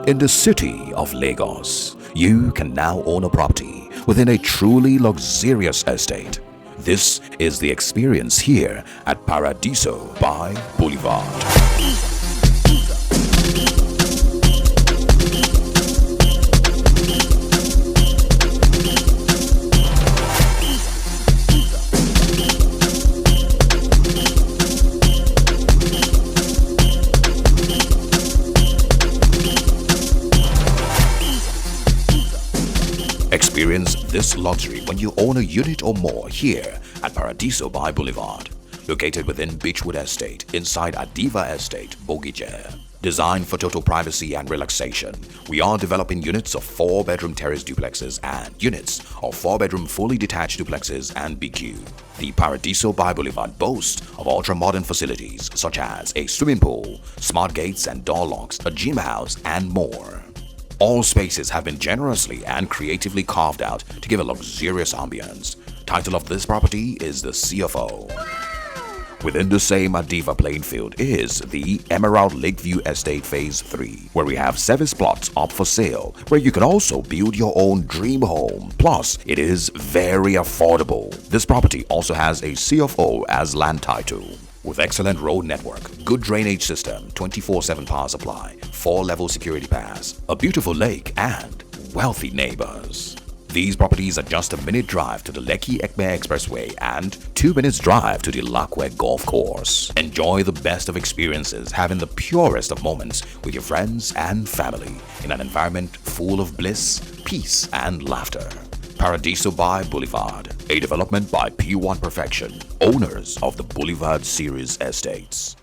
In the city of Lagos, you can now own a property within a truly luxurious estate. This is the experience here at Paradiso by Boulevard. Experience this luxury when you own a unit or more here at Paradiso by Boulevard, located within Beechwood Estate inside Adiva Estate, Bogije. Designed for total privacy and relaxation, we are developing units of 4-bedroom terrace duplexes and units of 4-bedroom fully detached duplexes and BQ. The Paradiso by Boulevard boasts of ultra-modern facilities such as a swimming pool, smart gates and door locks, a gym house and more. All spaces have been generously and creatively carved out to give a luxurious ambience. Title of this property is the CFO. Within the same Adiva playing field is the Emerald Lakeview Estate Phase 3, where we have service plots up for sale, where you can also build your own dream home. Plus, it is very affordable. This property also has a CFO as land title. With excellent road network, good drainage system, 24/7 power supply, 4-level security pass, a beautiful lake and wealthy neighbors. These properties are just a minute drive to the Lekki-Ekpe Expressway and 2 minutes drive to the Lakwe Golf Course. Enjoy the best of experiences, having the purest of moments with your friends and family in an environment full of bliss, peace and laughter. Paradiso by Boulevard, a development by P1 Perfection, owners of the Boulevard Series Estates.